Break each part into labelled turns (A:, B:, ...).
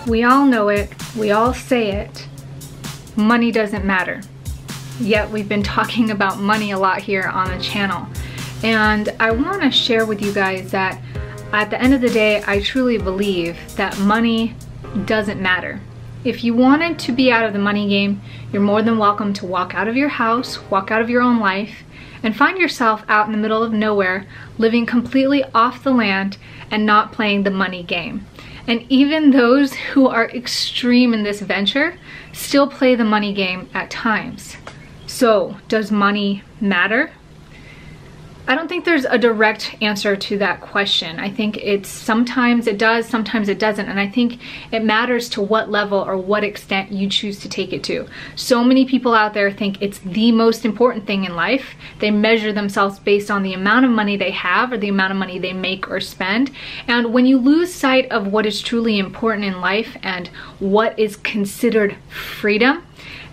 A: We all know it, we all say it, money doesn't matter. Yet we've been talking about money a lot here on the channel. And I want to share with you guys that at the end of the day, I truly believe that money doesn't matter. If you wanted to be out of the money game, you're more than welcome to walk out of your house, walk out of your own life, and find yourself out in the middle of nowhere, living completely off the land and not playing the money game. And even those who are extreme in this venture still play the money game at times. So, does money matter? I don't think there's a direct answer to that question. I think it's sometimes it does, sometimes it doesn't. And I think it matters to what level or what extent you choose to take it to. So many people out there think it's the most important thing in life. They measure themselves based on the amount of money they have or the amount of money they make or spend. And when you lose sight of what is truly important in life and what is considered freedom,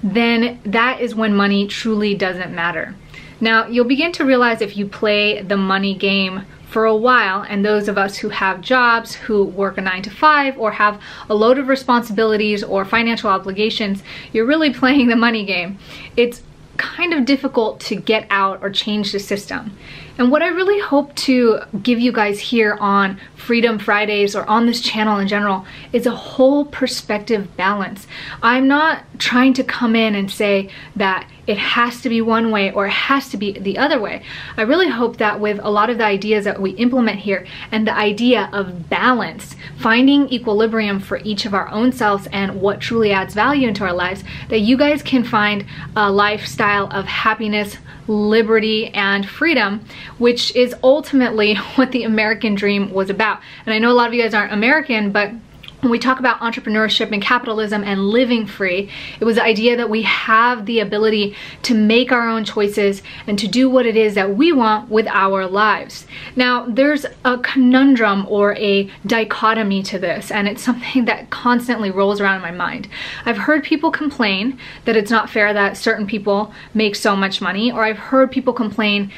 A: then that is when money truly doesn't matter. Now, you'll begin to realize if you play the money game for a while, and those of us who have jobs, who work a 9-to-5, or have a load of responsibilities or financial obligations, you're really playing the money game. It's kind of difficult to get out or change the system. And what I really hope to give you guys here on Freedom Fridays or on this channel in general is a whole perspective balance. I'm not trying to come in and say that it has to be one way or it has to be the other way. I really hope that with a lot of the ideas that we implement here and the idea of balance, finding equilibrium for each of our own selves and what truly adds value into our lives, that you guys can find a lifestyle of happiness, liberty, and freedom, which is ultimately what the American dream was about. And I know a lot of you guys aren't American, but when we talk about entrepreneurship and capitalism and living free, it was the idea that we have the ability to make our own choices and to do what it is that we want with our lives. Now, there's a conundrum or a dichotomy to this, and it's something that constantly rolls around in my mind. I've heard people complain that it's not fair that certain people make so much money, or I've heard people complain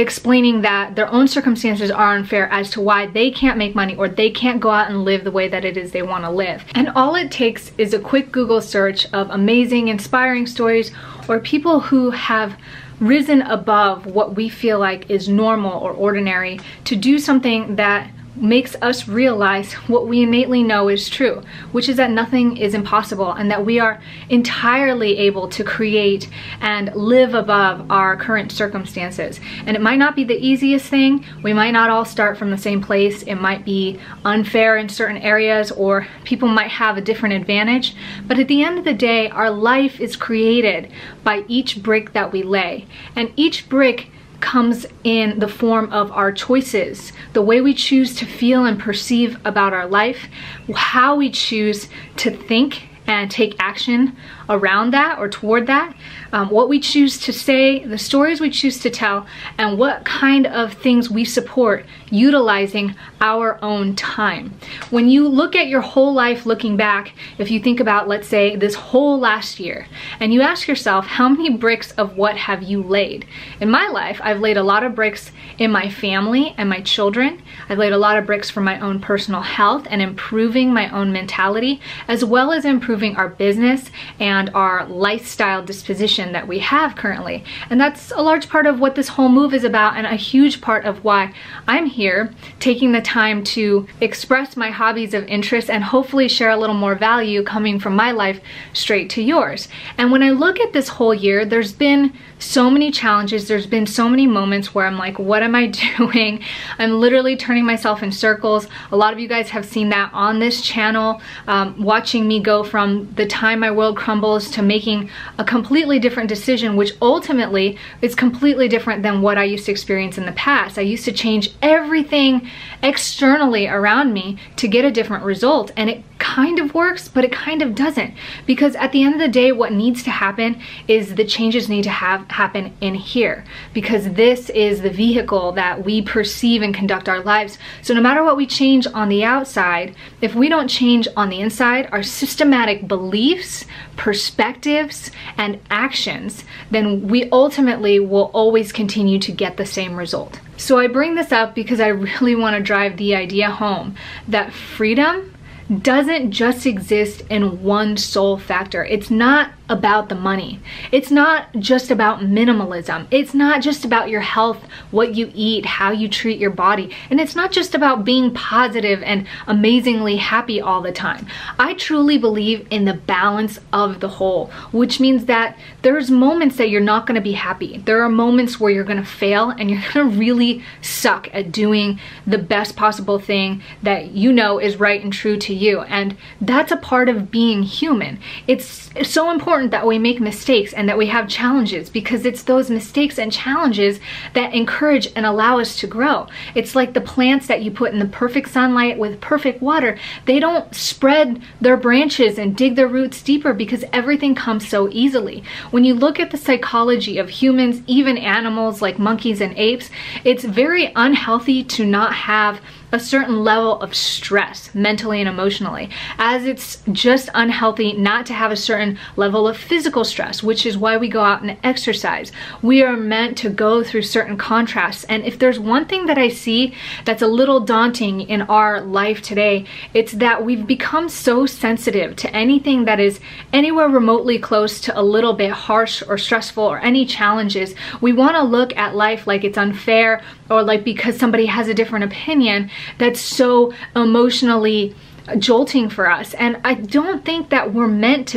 A: explaining that their own circumstances are unfair as to why they can't make money or they can't go out and live the way that it is they want to live. And all it takes is a quick Google search of amazing, inspiring stories or people who have risen above what we feel like is normal or ordinary to do something that makes us realize what we innately know is true, which is that nothing is impossible and that we are entirely able to create and live above our current circumstances. And it might not be the easiest thing. We might not all start from the same place. It might be unfair in certain areas, or people might have a different advantage. But at the end of the day, our life is created by each brick that we lay. And each brick comes in the form of our choices, the way we choose to feel and perceive about our life, how we choose to think and take action around that or toward that, what we choose to say, the stories we choose to tell, and what kind of things we support utilizing our own time. When you look at your whole life looking back, if you think about, let's say, this whole last year, and you ask yourself, how many bricks of what have you laid? In my life, I've laid a lot of bricks in my family and my children. I've laid a lot of bricks for my own personal health and improving my own mentality, as well as improving our business and our lifestyle disposition that we have currently. And that's a large part of what this whole move is about, and a huge part of why I'm here taking the time to express my hobbies of interest and hopefully share a little more value coming from my life straight to yours. And when I look at this whole year, there's been so many challenges, there's been so many moments where I'm like, what am I doing? I'm literally turning myself in circles. A lot of you guys have seen that on this channel, watching me go from the time my world crumbles to making a completely different decision, which ultimately is completely different than what I used to experience in the past. I used to change everything externally around me to get a different result, and it kind of works, but it kind of doesn't, because at the end of the day, what needs to happen is the changes need to happen in here, because this is the vehicle that we perceive and conduct our lives. So no matter what we change on the outside, if we don't change on the inside, our systematic beliefs, perspectives, and actions, then we ultimately will always continue to get the same result. So I bring this up because I really want to drive the idea home that freedom doesn't just exist in one sole factor. It's not about the money. It's not just about minimalism. It's not just about your health, what you eat, how you treat your body. And it's not just about being positive and amazingly happy all the time. I truly believe in the balance of the whole, which means that there's moments that you're not going to be happy. There are moments where you're going to fail and you're going to really suck at doing the best possible thing that you know is right and true to you. And that's a part of being human. It's so important that we make mistakes and that we have challenges, because it's those mistakes and challenges that encourage and allow us to grow. It's like the plants that you put in the perfect sunlight with perfect water. They don't spread their branches and dig their roots deeper because everything comes so easily. When you look at the psychology of humans, even animals like monkeys and apes, it's very unhealthy to not have a certain level of stress mentally and emotionally, as it's just unhealthy not to have a certain level of physical stress, which is why we go out and exercise. We are meant to go through certain contrasts. And if there's one thing that I see that's a little daunting in our life today, it's that we've become so sensitive to anything that is anywhere remotely close to a little bit harsh or stressful or any challenges. We want to look at life like it's unfair, or like because somebody has a different opinion, that's so emotionally jolting for us. And I don't think that we're meant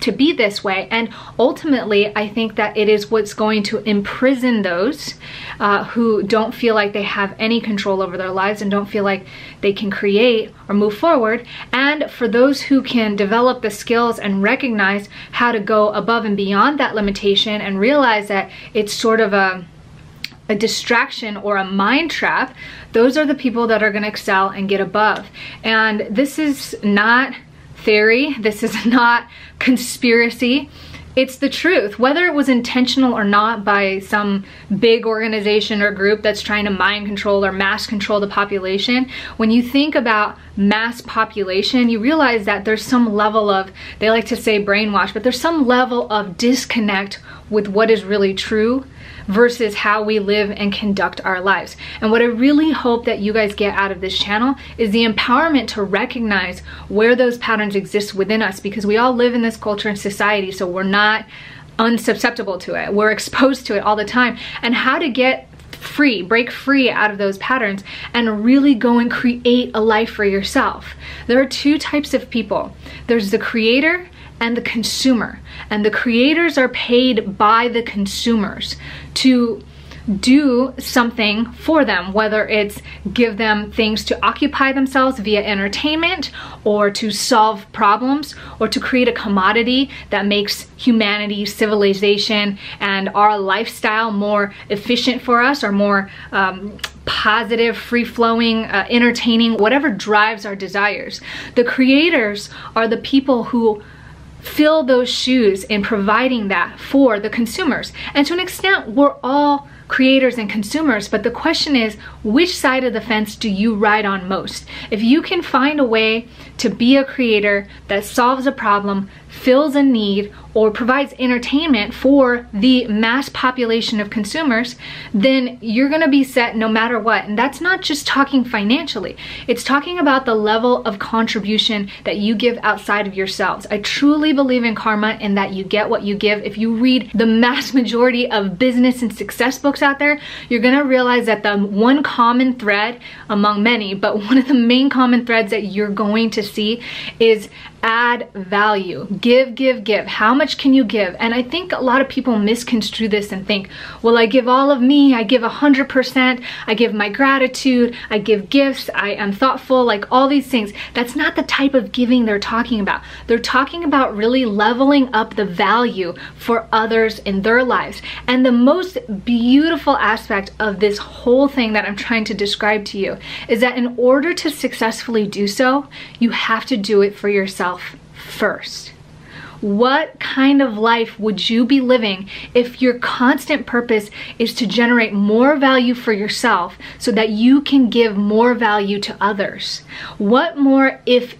A: to be this way. And ultimately, I think that it is what's going to imprison those who don't feel like they have any control over their lives and don't feel like they can create or move forward. And for those who can develop the skills and recognize how to go above and beyond that limitation and realize that it's sort of a distraction or a mind trap, those are the people that are going to excel and get above. And this is not theory. This is not conspiracy. It's the truth. Whether it was intentional or not by some big organization or group that's trying to mind control or mass control the population, when you think about mass population, you realize that there's some level of, they like to say brainwash, but there's some level of disconnect with what is really true versus how we live and conduct our lives. And what I really hope that you guys get out of this channel is the empowerment to recognize where those patterns exist within us, because we all live in this culture and society, so we're not unsusceptible to it. We're exposed to it all the time. And how to get free, break free out of those patterns and really go and create a life for yourself. There are two types of people. There's the creator and the consumer. And the creators are paid by the consumers to do something for them, whether it's give them things to occupy themselves via entertainment, or to solve problems, or to create a commodity that makes humanity, civilization, and our lifestyle more efficient for us, or more positive, free-flowing, entertaining, whatever drives our desires. The creators are the people who fill those shoes in providing that for the consumers. And to an extent, we're all creators and consumers, but the question is, which side of the fence do you ride on most? If you can find a way to be a creator that solves a problem, fills a need, or provides entertainment for the mass population of consumers, then you're gonna be set no matter what. And that's not just talking financially. It's talking about the level of contribution that you give outside of yourselves. I truly believe in karma and that you get what you give. If you read the mass majority of business and success books out there, you're gonna realize that the one common thread among many, but one of the main common threads that you're going to see is add value. Give, give, give. How much can you give? And I think a lot of people misconstrue this and think, well, I give all of me, I give 100%, I give my gratitude, I give gifts, I am thoughtful, like all these things. That's not the type of giving they're talking about. They're talking about really leveling up the value for others in their lives. And the most beautiful aspect of this whole thing that I'm trying to describe to you is that in order to successfully do so, you have to do it for yourself first. What kind of life would you be living if your constant purpose is to generate more value for yourself so that you can give more value to others? What more if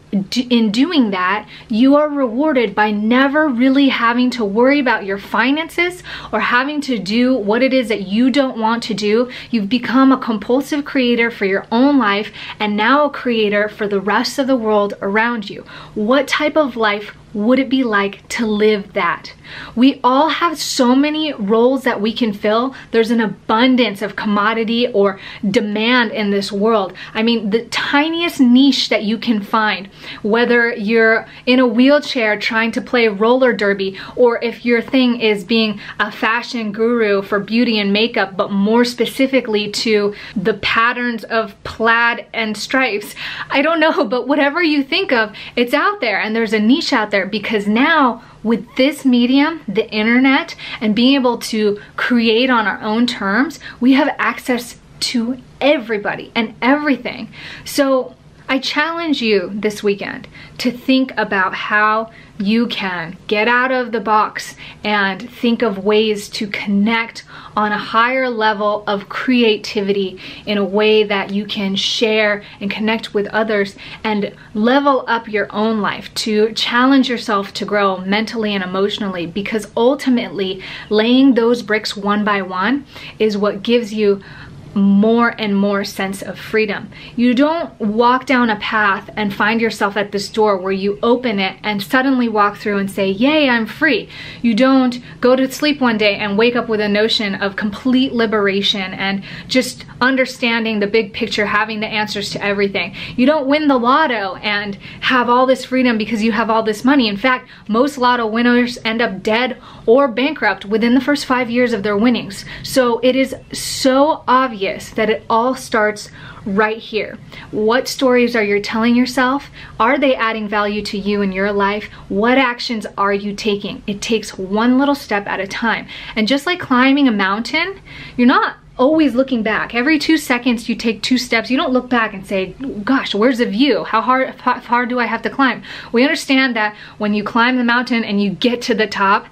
A: in doing that, you are rewarded by never really having to worry about your finances or having to do what it is that you don't want to do. You've become a compulsive creator for your own life and now a creator for the rest of the world around you. What type of life would it be like to live that? We all have so many roles that we can fill. There's an abundance of commodity or demand in this world. I mean, the tiniest niche that you can find, whether you're in a wheelchair trying to play roller derby, or if your thing is being a fashion guru for beauty and makeup, but more specifically to the patterns of plaid and stripes. I don't know, but whatever you think of, it's out there, and there's a niche out there, because now with this medium, the internet, and being able to create on our own terms, we have access to everybody and everything. So I challenge you this weekend to think about how you can get out of the box and think of ways to connect on a higher level of creativity in a way that you can share and connect with others and level up your own life, to challenge yourself to grow mentally and emotionally, because ultimately laying those bricks one by one is what gives you more and more sense of freedom. You don't walk down a path and find yourself at this door where you open it and suddenly walk through and say, yay, I'm free. You don't go to sleep one day and wake up with a notion of complete liberation and just understanding the big picture, having the answers to everything. You don't win the lotto and have all this freedom because you have all this money. In fact, most lotto winners end up dead or bankrupt within the first 5 years of their winnings. So it is so obvious that it all starts right here. What stories are you telling yourself? Are they adding value to you in your life? What actions are you taking? It takes one little step at a time. And just like climbing a mountain, you're not always looking back. Every 2 seconds you take 2 steps. You don't look back and say, gosh, where's the view? How hard do I have to climb? We understand that when you climb the mountain and you get to the top,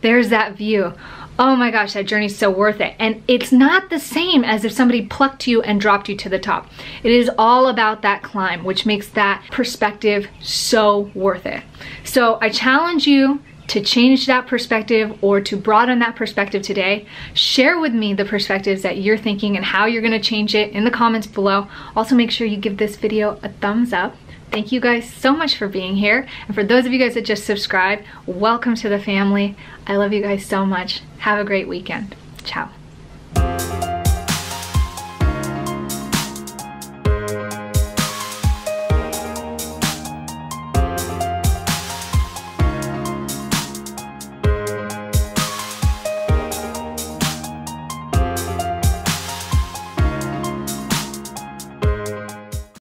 A: there's that view. Oh my gosh, that journey's so worth it. And it's not the same as if somebody plucked you and dropped you to the top. It is all about that climb, which makes that perspective so worth it. So I challenge you to change that perspective or to broaden that perspective today. Share with me the perspectives that you're thinking and how you're gonna change it in the comments below. Also, make sure you give this video a thumbs up. Thank you guys so much for being here. And for those of you guys that just subscribed, welcome to the family. I love you guys so much. Have a great weekend. Ciao.